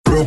Hi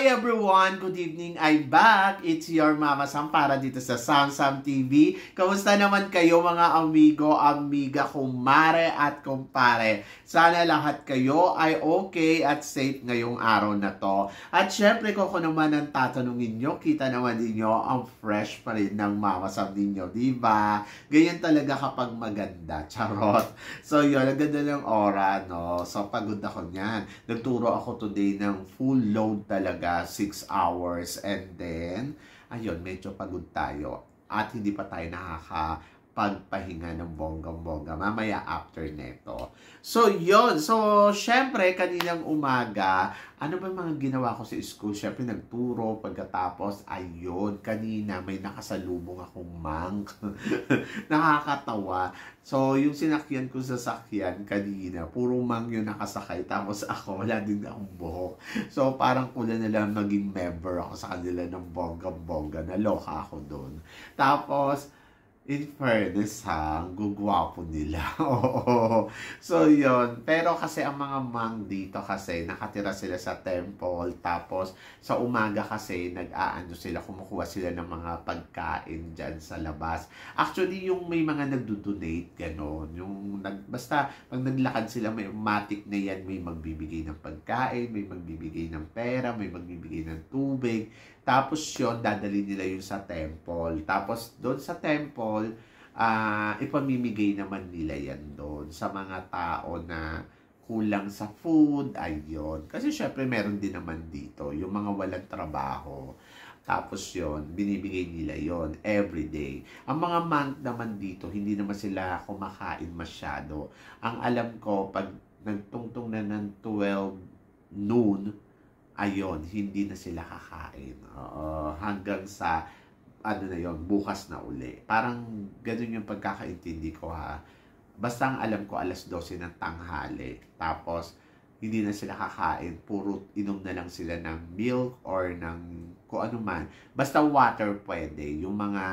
everyone! Good evening! I'm back! It's your Mama Sam para dito sa Sam TV. Kamusta naman kayo mga amigo, amiga, kumare at kumpare? Sana lahat kayo ay okay at safe ngayong araw na to. At syempre kung ako naman ang tatanungin nyo, kita naman ninyo ang fresh pa rin ng Mama Sam ninyo, diba? Ganyan talaga kapag maganda. Charot! So yun, ang ganda ng aura, no? So pagod ako niyan. Nagturo ako today ng full load talaga, 6 hours, and then ayun, medyo pagod tayo at hindi pa tayo nakakapagpahinga ng bonggang-bongga mamaya after neto. So yun, so syempre kaninang umaga, ano ba mga ginawa ko sa school? Syempre nagturo, pagkatapos ayun, kanina may nakasalubong akong monk. Nakakatawa. So yung sinakyan ko sa sakyan kanina, puro mang yung nakasakay, tapos ako wala din akong buhok. So parang kulang na lang maging member ako sa kanila ng bonggang-bongga, naloka ako doon. Tapos in fairness ha, ang gugwapo nila. Oo. So yun, pero kasi ang mga monk dito kasi nakatira sila sa temple, tapos sa umaga kasi nag-aano sila, kumukuha sila ng mga pagkain dyan sa labas. Actually yung may mga nagdo-donate gano'n, yung basta pag naglakad sila, may matic na yan, may magbibigay ng pagkain, may magbibigay ng pera, may magbibigay ng tubig. Tapos yun, dadali nila yun sa temple. Tapos doon sa temple, ipamimigay naman nila yan doon sa mga tao na kulang sa food, ayun. Kasi syempre meron din naman dito, yung mga walang trabaho. Tapos yun, binibigay nila yon everyday. Ang mga monk naman dito, hindi naman sila kumakain masyado. Ang alam ko, pag nagtungtong na ng 12 noon, ayun, hindi na sila kakain. Hanggang sa, ano na yon, bukas na uli. Parang ganun yung pagkakaintindi ko ha. Basta ang alam ko, alas 12 ng tanghali. Tapos, hindi na sila kakain. Puro inom na lang sila ng milk or ng kung ano man. Basta water pwede. Yung mga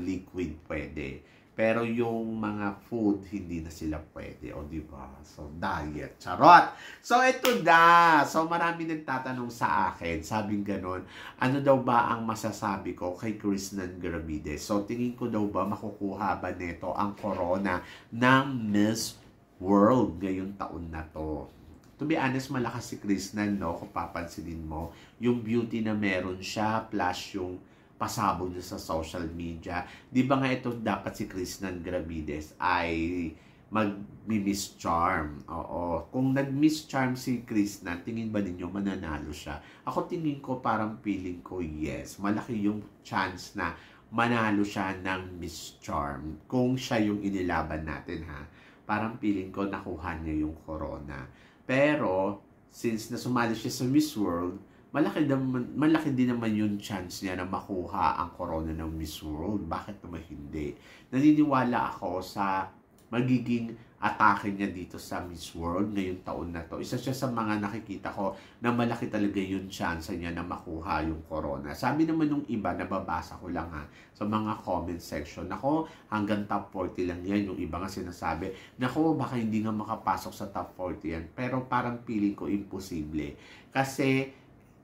liquid pwede. Pero yung mga food, hindi na sila pwede. O diba? So, diet. Charot! So, ito na. So, marami nagtatanong sa akin. Sabing ganon, ano daw ba ang masasabi ko kay Krishnan Gravides? So, tingin ko daw ba makukuha ba nito ang corona ng Miss World ngayong taon na to? To be honest, malakas si Krishnan, no? Kung papansinin mo, yung beauty na meron siya, plus yung pasabog niya sa social media. Di ba nga ito dapat si Krishnan Gravides ay mag-miss charm? Oo. Kung nag-miss charm si Krishnan, tingin ba ninyo mananalo siya? Ako tingin ko, parang feeling ko, yes. Malaki yung chance na manalo siya ng miss charm. Kung siya yung inilaban natin, ha? Parang feeling ko nakuha niya yung corona. Pero, since nasumali siya sa Miss World, malaki din naman yung chance niya na makuha ang corona ng Miss World. Bakit naman hindi? Naniniwala ako sa magiging atake niya dito sa Miss World ngayong taon na to. Isa siya sa mga nakikita ko na malaki talaga yung chance niya na makuha yung corona. Sabi naman nung iba, nababasa ko lang ha, sa mga comment section, nako, hanggang top 40 lang yan. Yung iba nga sinasabi, nako, baka hindi nga makapasok sa top 40 yan. Pero parang feeling ko imposible. Kasi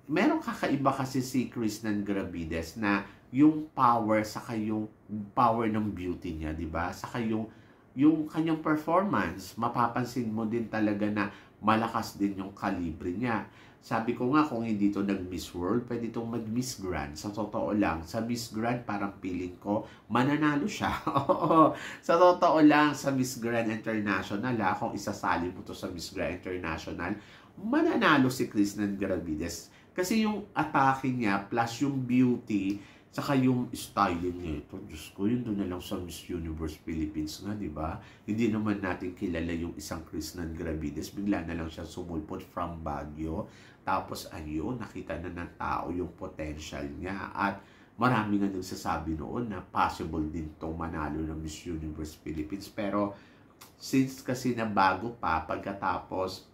merong kakaiba kasi si Krishnan Gravides na yung power saka yung power ng beauty niya, 'di ba? Saka yung kanyang performance, mapapansin mo din talaga na malakas din yung kalibre niya. Sabi ko nga, kung hindi to nag-Miss World, pwede itong mag-Miss Grand. Sa totoo lang, sa Miss Grand, parang feeling ko, mananalo siya. Oo, sa totoo lang, sa Miss Grand International, kung isasali mo to sa Miss Grand International, mananalo si Krishnan Gravides. Kasi yung atake niya, plus yung beauty, saka yung styling niya, ito, Diyos ko, yun doon na lang sa Miss Universe Philippines nga, di ba? Hindi naman natin kilala yung isang Krishnan Gravides, bigla na lang siya sumulpot from Baguio, tapos ayun, nakita na ng tao yung potential niya, at marami nga nagsasabi noon na possible din itong manalo ng Miss Universe Philippines, pero since kasi na bago pa, pagkatapos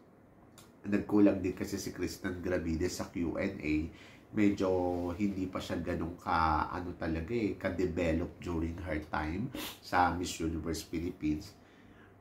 nagkulang din kasi si Krishnan Gravides sa Q&A, medyo hindi pa siya ganun ka, ano talaga ka-develop during her time sa Miss Universe Philippines.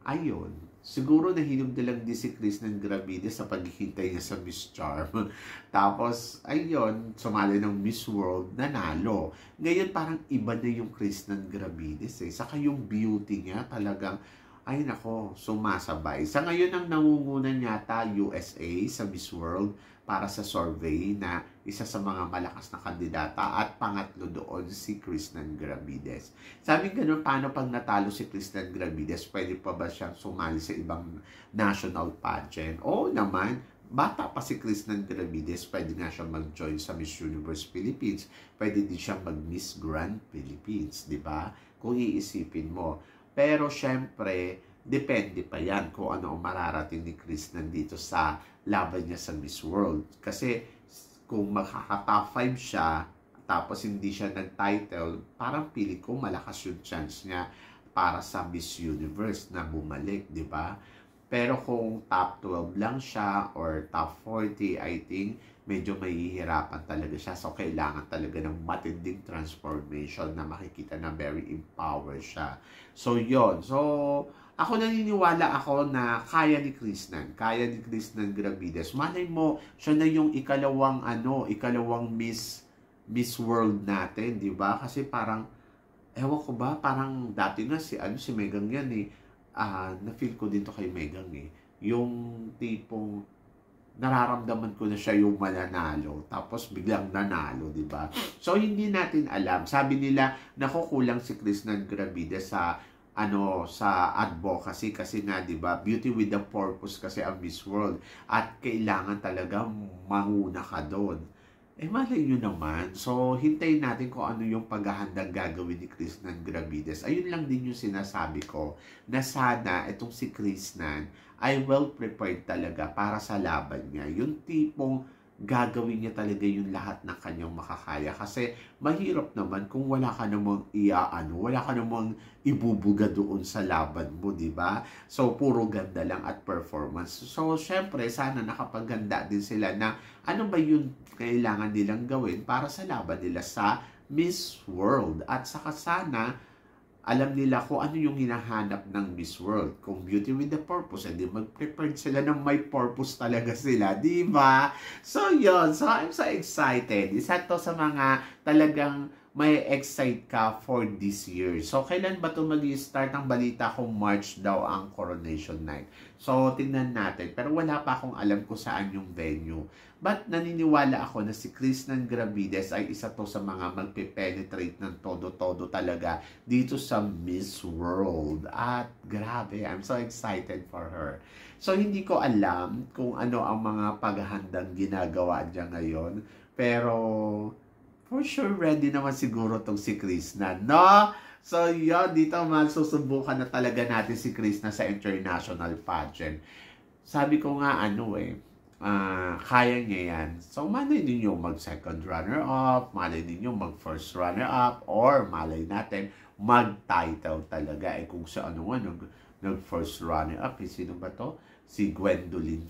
Ayun, siguro nahinog na lang din si Chris ng Gravide sa paghihintay niya sa Miss Charm. Tapos, ayun, sumali ng Miss World, nanalo. Ngayon, parang iba na yung Chris ng Gravides Saka yung beauty niya talagang, ay nako, sumasabay. Sa ngayon, ang nangungunan yata USA sa Miss World para sa survey na isa sa mga malakas na kandidata at pangatlo doon si Kristen Gravides. Sabi ganun, paano pag natalo si Kristen Gravides, pwede pa ba siyang sumali sa ibang national pageant? Oo naman, bata pa si Kristen Gravides, pwede nga siyang mag-join sa Miss Universe Philippines. Pwede din siyang mag-Miss Grand Philippines, di ba? Kung iisipin mo. Pero syempre, depende pa yan kung ano ang mararating ni Kristen dito sa laban niya sa Miss World. Kasi kung makaka-top 5 siya, tapos hindi siya nag-title, parang pili ko malakas yung chance niya para sa Miss Universe na bumalik, di ba? Pero kung top 12 lang siya or top 40, I think medyo mahihirapan talaga siya. So, kailangan talaga ng matinding transformation na makikita na very empowered siya. So, yon. So, ako naniniwala ako na kaya ni Kristen Gravides. Malay mo, siya na yung ikalawang Miss World natin, di ba? Kasi parang, ewan ko ba, parang dati nga si Megan yan na-feel ko dito kay Megan yung tipong nararamdaman ko na siya yung mananalo, tapos biglang nanalo, di ba? So, hindi natin alam. Sabi nila, nakukulang si Kristen Gravides sa advocacy kasi nga, di ba, beauty with a purpose kasi ang Miss World at kailangan talaga manguna ka doon. Malay nyo naman. So, hintayin natin kung ano yung paghahandang gagawin ni Kristen Gravides. Ayun lang din yung sinasabi ko na sana itong si Kristen ay well prepared talaga para sa laban niya. Yung tipong gagawin niya talaga yung lahat ng kanyang makakaya. Kasi mahirap naman kung wala ka namang wala ka namang ibubuga doon sa laban mo, di ba? So, puro ganda lang at performance. So, syempre, sana nakapaghanda din sila na ano ba yung kailangan nilang gawin para sa laban nila sa Miss World. At saka sana, alam nila kung ano yung hinahanap ng Miss World. Kung beauty with a purpose, edi mag-prepared sila ng may purpose talaga sila, di ba? So, yun. So, I'm so excited. Isa to sa mga talagang may excite ka for this year. So, kailan ba ito mag-start? Ang balita kung March daw ang coronation night. So, tingnan natin. Pero wala pa akong alam kung saan yung venue. But naniniwala ako na si Kristen Gravides ay isa to sa mga magpe-penetrate ng todo-todo talaga dito sa Miss World. At grabe, I'm so excited for her. So, hindi ko alam kung ano ang mga paghahandang ginagawa niya ngayon. Pero, for sure, ready naman siguro tong si Kristen, no? So, yun, dito susubukan na talaga natin si Kristen sa international pageant. Sabi ko nga, kaya niya yan. So, malay ninyo mag-second runner-up, malay ninyo mag-first runner-up, or malay natin mag-title talaga. Kung sa nag-first runner-up, sino ba to? Si Gwendolyn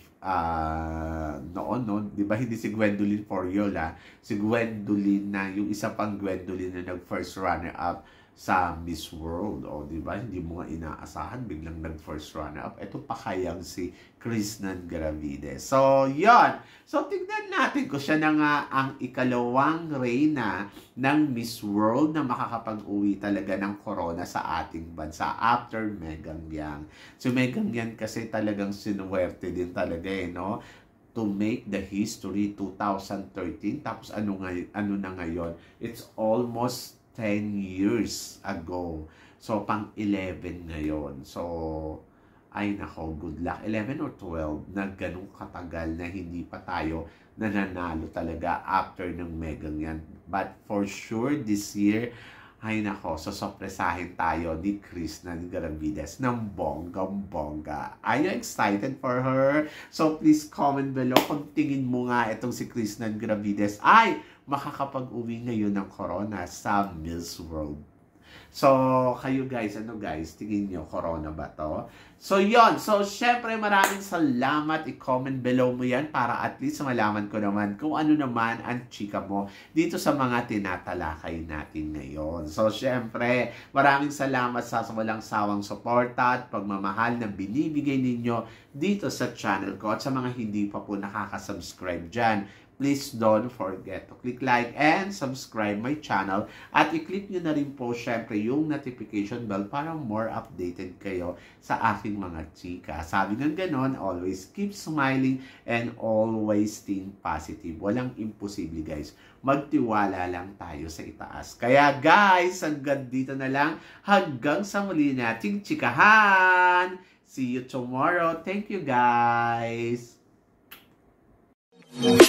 noon, di ba hindi si Gwendolyn Foriola, si Gwendolyn na yung isa pang Gwendolyn na nag-first runner-up sa Miss World, di ba? Hindi mo nga inaasahan, biglang nag-first runner-up. Ito pa kayang si Kristen Gravides. So, yon. So, tignan natin kung siya na nga ang ikalawang reyna ng Miss World na makakapag-uwi talaga ng corona sa ating bansa after Megan Yang. So, Megan Yang kasi talagang sinuwerte din talaga no? To make the history 2013. Tapos ano na ngayon? It's almost 10 years ago. So, pang 11 ngayon. So, ay nako, good luck. 11 or 12 na ganun katagal na hindi pa tayo nananalo talaga after ng Megan yan. But for sure, this year, ay nako, sopresahin tayo ni Kristen Gravides ng bonggang-bongga. Are you excited for her? So, please comment below kung tingin mo nga itong si Kristen Gravides ay makakapag-uwi ngayon ng corona sa Miss World. So, kayo guys, tingin nyo, corona ba to? So, yon. So, syempre, maraming salamat. I-comment below mo yan para at least malaman ko naman kung ano naman ang chika mo dito sa mga tinatalakay natin ngayon. So, syempre, maraming salamat sa walang sawang suporta at pagmamahal na binibigay ninyo dito sa channel ko. At sa mga hindi pa po nakaka-subscribe dyan, please don't forget to click like and subscribe my channel. At i-click nyo na rin po syempre yung notification bell para more updated kayo sa aking mga chika. Sabi ng ganon, always keep smiling and always think positive. Walang imposible guys. Magtiwala lang tayo sa itaas. Kaya guys, hanggang dito na lang. Hanggang sa muli nating chikahan. See you tomorrow. Thank you guys. Thank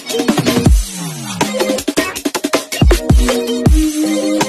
you.